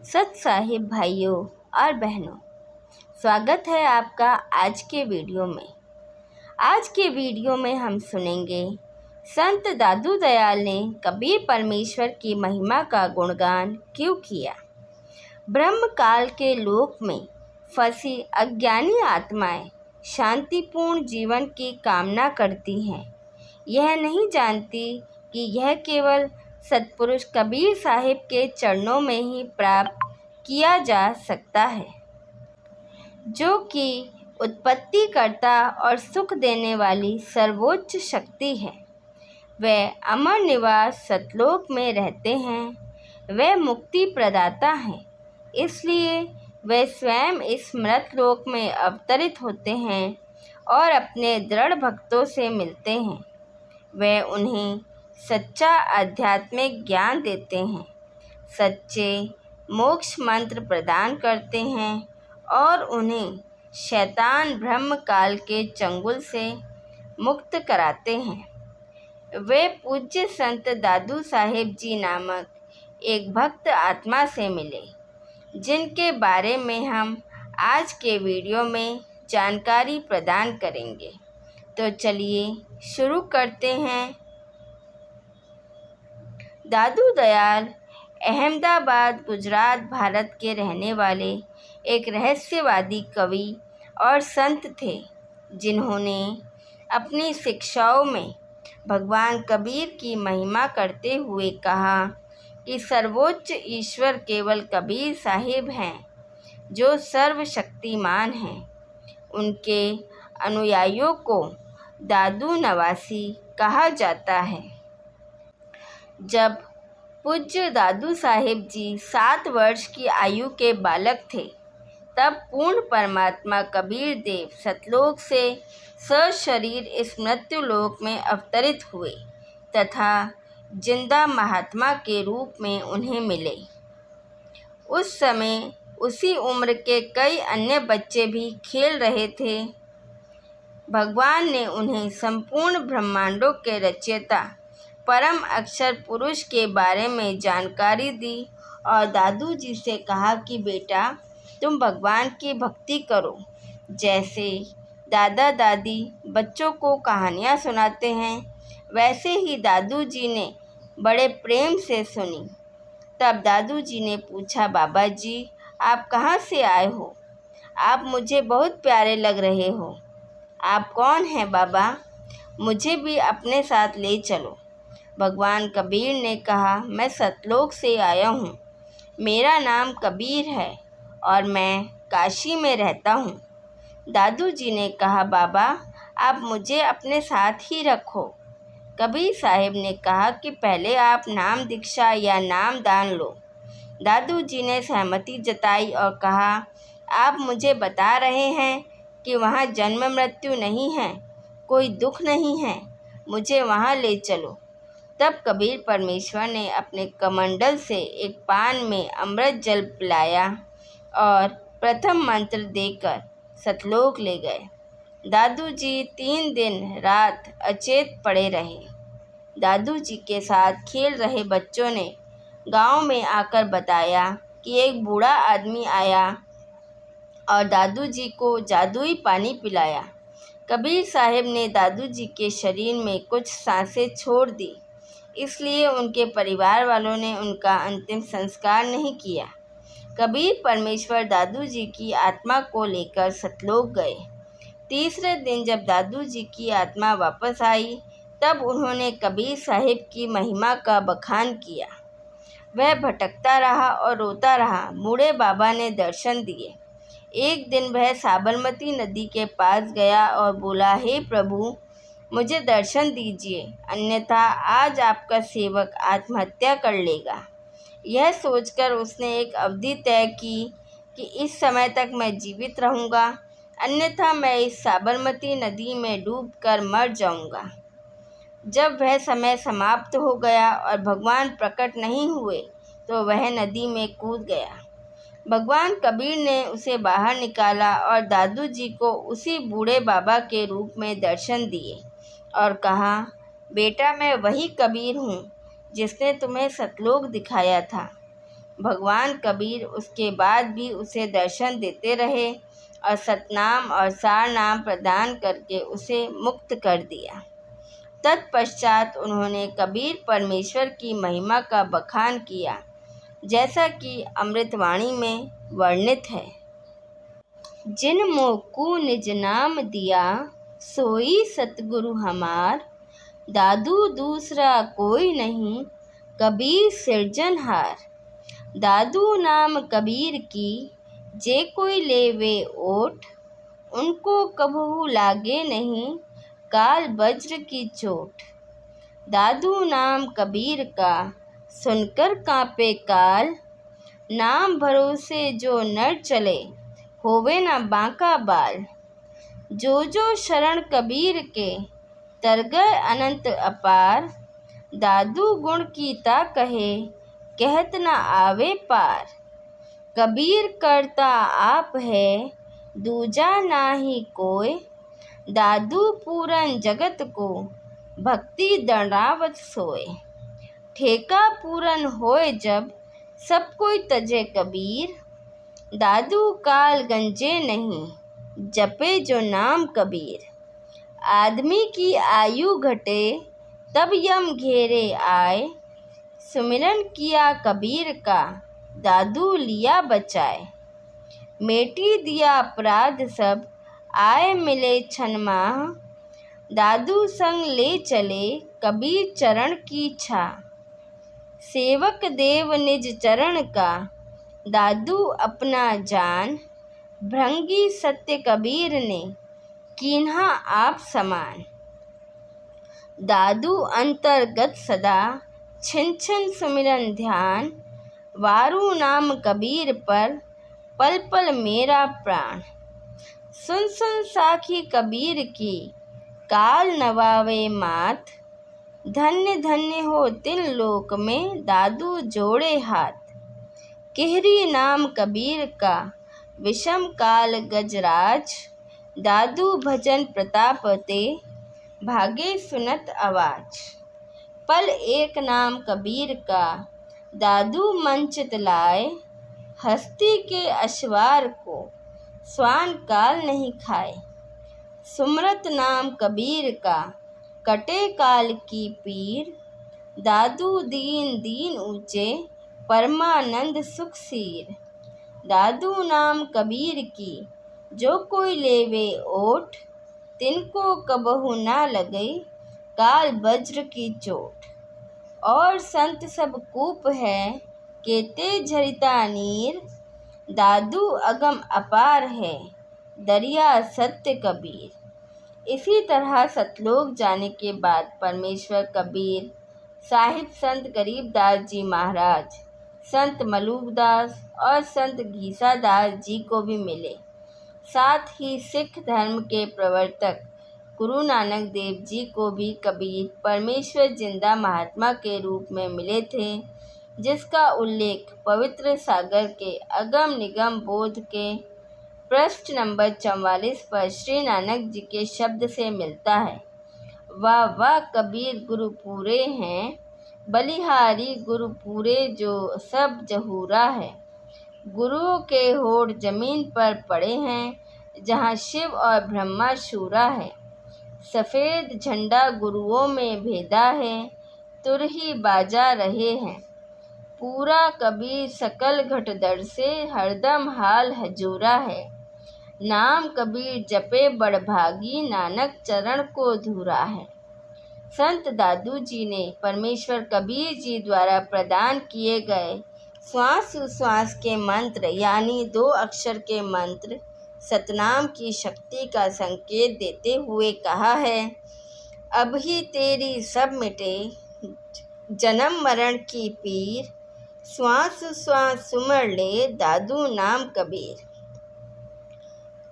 सत साहिब भाइयों और बहनों, स्वागत है आपका आज के वीडियो में। आज के वीडियो में हम सुनेंगे संत दादू दयाल ने कबीर परमेश्वर की महिमा का गुणगान क्यों किया। ब्रह्म काल के लोक में फंसी अज्ञानी आत्माएं शांतिपूर्ण जीवन की कामना करती हैं। यह नहीं जानती कि यह केवल सतपुरुष कबीर साहिब के चरणों में ही प्राप्त किया जा सकता है, जो कि उत्पत्तिकर्ता और सुख देने वाली सर्वोच्च शक्ति है। वे अमर निवास सतलोक में रहते हैं। वे मुक्ति प्रदाता हैं, इसलिए वे स्वयं इस मृत लोक में अवतरित होते हैं और अपने दृढ़ भक्तों से मिलते हैं। वे उन्हें सच्चा आध्यात्मिक ज्ञान देते हैं, सच्चे मोक्ष मंत्र प्रदान करते हैं और उन्हें शैतान ब्रह्म काल के चंगुल से मुक्त कराते हैं। वे पूज्य संत दादू साहिब जी नामक एक भक्त आत्मा से मिले, जिनके बारे में हम आज के वीडियो में जानकारी प्रदान करेंगे। तो चलिए शुरू करते हैं। दादू दयाल अहमदाबाद गुजरात भारत के रहने वाले एक रहस्यवादी कवि और संत थे, जिन्होंने अपनी शिक्षाओं में भगवान कबीर की महिमा करते हुए कहा कि सर्वोच्च ईश्वर केवल कबीर साहिब हैं, जो सर्वशक्तिमान हैं। उनके अनुयायियों को दादू नवासी कहा जाता है। जब पूज्य दादू साहिब जी 7 वर्ष की आयु के बालक थे, तब पूर्ण परमात्मा कबीर देव सतलोक से सशरीर इस मृत्युलोक में अवतरित हुए तथा जिंदा महात्मा के रूप में उन्हें मिले। उस समय उसी उम्र के कई अन्य बच्चे भी खेल रहे थे। भगवान ने उन्हें संपूर्ण ब्रह्मांडों के रचयिता परम अक्षर पुरुष के बारे में जानकारी दी और दादू जी से कहा कि बेटा, तुम भगवान की भक्ति करो। जैसे दादा दादी बच्चों को कहानियाँ सुनाते हैं, वैसे ही दादू जी ने बड़े प्रेम से सुनी। तब दादू जी ने पूछा, बाबा जी, आप कहाँ से आए हो? आप मुझे बहुत प्यारे लग रहे हो। आप कौन हैं बाबा? मुझे भी अपने साथ ले चलो। भगवान कबीर ने कहा, मैं सतलोक से आया हूँ। मेरा नाम कबीर है और मैं काशी में रहता हूँ। दादू जी ने कहा, बाबा, आप मुझे अपने साथ ही रखो। कबीर साहिब ने कहा कि पहले आप नाम दीक्षा या नाम दान लो। दादू जी ने सहमति जताई और कहा, आप मुझे बता रहे हैं कि वहाँ जन्म मृत्यु नहीं है, कोई दुख नहीं है, मुझे वहाँ ले चलो। तब कबीर परमेश्वर ने अपने कमंडल से एक पान में अमृत जल पिलाया और प्रथम मंत्र देकर सतलोक ले गए। दादू जी 3 दिन रात अचेत पड़े रहे। दादू जी के साथ खेल रहे बच्चों ने गांव में आकर बताया कि एक बूढ़ा आदमी आया और दादू जी को जादुई पानी पिलाया। कबीर साहिब ने दादू जी के शरीर में कुछ सांसें छोड़ दी, इसलिए उनके परिवार वालों ने उनका अंतिम संस्कार नहीं किया। कबीर परमेश्वर दादू जी की आत्मा को लेकर सतलोक गए। तीसरे दिन जब दादू जी की आत्मा वापस आई, तब उन्होंने कबीर साहिब की महिमा का बखान किया। वह भटकता रहा और रोता रहा। बूढ़े बाबा ने दर्शन दिए। एक दिन वह साबरमती नदी के पास गया और बोला, हे प्रभु, मुझे दर्शन दीजिए, अन्यथा आज आपका सेवक आत्महत्या कर लेगा। यह सोचकर उसने एक अवधि तय की कि इस समय तक मैं जीवित रहूँगा, अन्यथा मैं इस साबरमती नदी में डूबकर मर जाऊँगा। जब वह समय समाप्त हो गया और भगवान प्रकट नहीं हुए, तो वह नदी में कूद गया। भगवान कबीर ने उसे बाहर निकाला और दादू जी को उसी बूढ़े बाबा के रूप में दर्शन दिए और कहा, बेटा, मैं वही कबीर हूँ जिसने तुम्हें सतलोक दिखाया था। भगवान कबीर उसके बाद भी उसे दर्शन देते रहे और सतनाम और सारनाम प्रदान करके उसे मुक्त कर दिया। तत्पश्चात उन्होंने कबीर परमेश्वर की महिमा का बखान किया, जैसा कि अमृतवाणी में वर्णित है। जिन मोकू निज नाम दिया, सोई सतगुरु हमार। दादू दूसरा कोई नहीं, कबीर सिरजनहार। दादू नाम कबीर की, जे कोई लेवे ओट। उनको कबहू लागे नहीं, काल वज्र की चोट। दादू नाम कबीर का, सुनकर कांपे काल। नाम भरोसे जो नर चले, होवे न बांका बाल। जो शरण कबीर के, तरगय अनंत अपार। दादू गुण कीता कहे, कहत न आवे पार। कबीर करता आप है, दूजा नाही कोय। दादू पूरन जगत को, भक्ति दंडावत सोए। ठेका पूरन होए जब, सब कोई तजे कबीर। दादू काल गंजे नहीं, जपे जो नाम कबीर। आदमी की आयु घटे, तब यम घेरे आए। सुमिरन किया कबीर का, दादू लिया बचाए। मेटी दिया अपराध सब, आए मिले छनमाह। दादू संग ले चले, कबीर चरण की छा। सेवक देव निज चरण का, दादू अपना जान। भृंगी सत्य कबीर ने, कीन्हा आप समान। दादू अंतर्गत सदा, छिन छिन सुमिरन ध्यान। वारू नाम कबीर पर, पल पल मेरा प्राण। सुन सुन साखी कबीर की, काल नवावे मात। धन्य धन्य हो तिन लोक में, दादू जोड़े हाथ। केहरी नाम कबीर का, विषम काल गजराज। दादू भजन प्रताप ते, भागे सुनत आवाज। पल एक नाम कबीर का, दादू मंचित लाए। हस्ती के अश्वार को, स्वान काल नहीं खाए। सुमरत नाम कबीर का, कटे काल की पीर। दादू दीन दीन ऊंचे, परमानंद सुख सीर। दादू नाम कबीर की, जो कोई लेवे ओट। तिनको कबहू ना लगे, काल वज्र की चोट। और संत सब कूप है, केते झरिता नीर। दादू अगम अपार है, दरिया सत्य कबीर। इसी तरह सतलोक जाने के बाद परमेश्वर कबीर साहिब संत गरीबदास जी महाराज, संत मलूकदास और संत घीसादास जी को भी मिले। साथ ही सिख धर्म के प्रवर्तक गुरु नानक देव जी को भी कबीर परमेश्वर जिंदा महात्मा के रूप में मिले थे, जिसका उल्लेख पवित्र सागर के अगम निगम बोध के पृष्ठ नंबर 44 पर श्री नानक जी के शब्द से मिलता है। वाह वाह कबीर गुरु पूरे हैं, बलिहारी गुरु पूरे जो सब जहूरा है। गुरुओं के होठ जमीन पर पड़े हैं, जहाँ शिव और ब्रह्मा शूरा है। सफ़ेद झंडा गुरुओं में भेदा है, तुरही बाजा रहे हैं। पूरा कबीर सकल घटदर से, हरदम हाल हजूरा है। नाम कबीर जपे बड़भागी, नानक चरण को धूरा है। संत दादू जी ने परमेश्वर कबीर जी द्वारा प्रदान किए गए श्वास उश्वास के मंत्र यानी 2 अक्षर के मंत्र सतनाम की शक्ति का संकेत देते हुए कहा है, अब ही तेरी सब मिटे जन्म मरण की पीर। श्वास श्वास सुमर ले दादू नाम कबीर।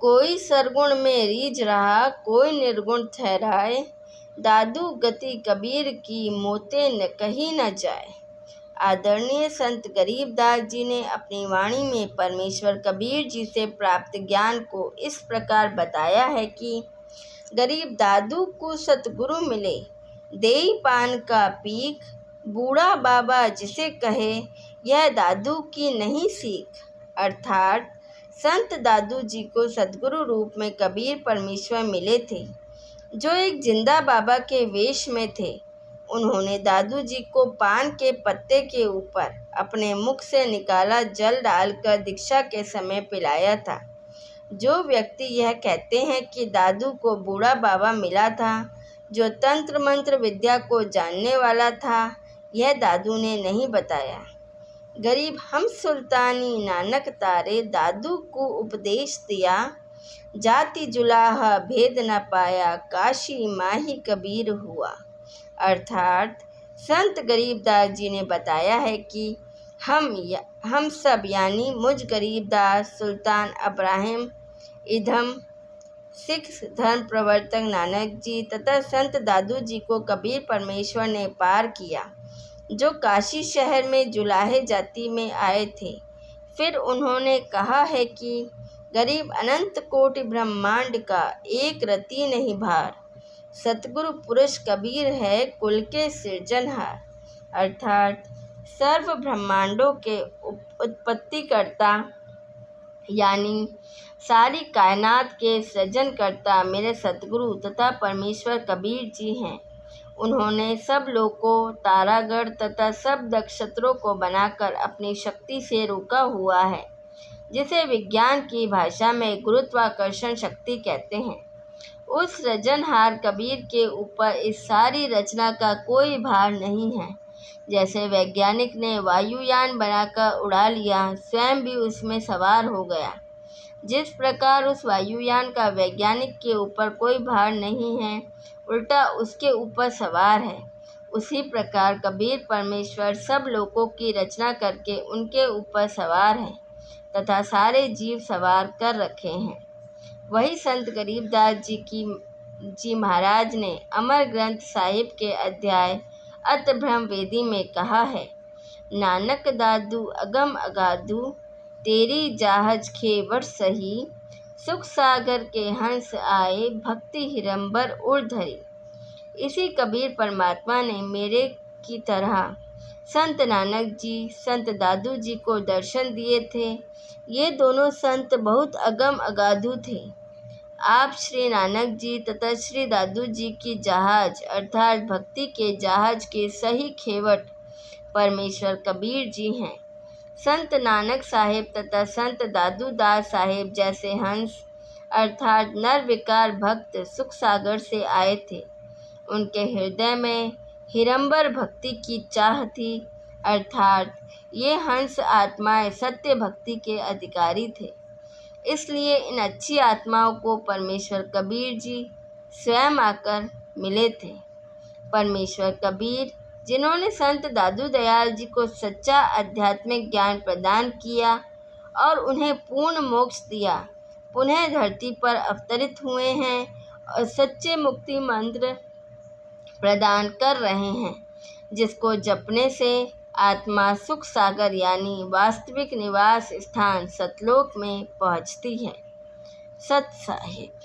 कोई सरगुण में रीझ रहा, कोई निर्गुण ठहराए। दादू गति कबीर की, मोते न कहीं न जाए। आदरणीय संत गरीबदास जी ने अपनी वाणी में परमेश्वर कबीर जी से प्राप्त ज्ञान को इस प्रकार बताया है कि गरीब दादू को सतगुरु मिले, देई पान का पीक, बूढ़ा बाबा जिसे कहे यह दादू की नहीं सीख। अर्थात संत दादू जी को सद्गुरु रूप में कबीर परमेश्वर मिले थे, जो एक जिंदा बाबा के वेश में थे। उन्होंने दादू जी को पान के पत्ते के ऊपर अपने मुख से निकाला जल डालकर दीक्षा के समय पिलाया था। जो व्यक्ति यह कहते हैं कि दादू को बूढ़ा बाबा मिला था, जो तंत्र मंत्र विद्या को जानने वाला था, यह दादू ने नहीं बताया। गरीब हम सुल्तानी नानक तारे दादू को उपदेश दिया, जाति जुलाहा भेद न पाया, काशी माही कबीर हुआ। अर्थात संत गरीबदास जी ने बताया है कि हम सब यानी मुझ गरीबदास, सुल्तान अब्राहिम इधम, सिख धर्म प्रवर्तक नानक जी तथा संत दादू जी को कबीर परमेश्वर ने पार किया, जो काशी शहर में जुलाहे जाति में आए थे। फिर उन्होंने कहा है कि गरीब अनंत कोटि ब्रह्मांड का एक रति नहीं भार, सतगुरु पुरुष कबीर है कुल के सिरजनहार। अर्थात सर्व ब्रह्मांडों के उत्पत्तिकर्ता यानी सारी कायनात के सृजनकर्ता मेरे सतगुरु तथा परमेश्वर कबीर जी हैं। उन्होंने सब लोगों, तारागण तथा सब नक्षत्रों को बनाकर अपनी शक्ति से रोका हुआ है, जिसे विज्ञान की भाषा में गुरुत्वाकर्षण शक्ति कहते हैं। उस सृजनहार कबीर के ऊपर इस सारी रचना का कोई भार नहीं है। जैसे वैज्ञानिक ने वायुयान बनाकर उड़ा लिया, स्वयं भी उसमें सवार हो गया, जिस प्रकार उस वायुयान का वैज्ञानिक के ऊपर कोई भार नहीं है, उल्टा उसके ऊपर सवार है, उसी प्रकार कबीर परमेश्वर सब लोगों की रचना करके उनके ऊपर सवार है तथा सारे जीव सवार कर रखे हैं। वही संत गरीबदास जी महाराज ने अमर ग्रंथ साहिब के अध्याय अत ब्रह्म वेदी में कहा है, नानक दादू अगम अगाधु, तेरी जाहज खेवट सही, सुख सागर के हंस आए, भक्ति हिरंबर उड़धरी। इसी कबीर परमात्मा ने मेरे की तरह संत नानक जी, संत दादू जी को दर्शन दिए थे। ये दोनों संत बहुत अगम अगाधु थे। आप श्री नानक जी तथा श्री दादू जी की जहाज अर्थात भक्ति के जहाज के सही खेवट परमेश्वर कबीर जी हैं। संत नानक साहिब तथा संत दादू दास साहिब जैसे हंस अर्थात नरविकार भक्त सुख सागर से आए थे। उनके हृदय में हिरंबर भक्ति की चाह थी, अर्थात ये हंस आत्माएं सत्य भक्ति के अधिकारी थे। इसलिए इन अच्छी आत्माओं को परमेश्वर कबीर जी स्वयं आकर मिले थे। परमेश्वर कबीर, जिन्होंने संत दादू दयाल जी को सच्चा आध्यात्मिक ज्ञान प्रदान किया और उन्हें पूर्ण मोक्ष दिया, पुनः धरती पर अवतरित हुए हैं और सच्चे मुक्ति मंत्र प्रदान कर रहे हैं, जिसको जपने से आत्मा सुख सागर यानी वास्तविक निवास स्थान सतलोक में पहुंचती है। सत साहिब।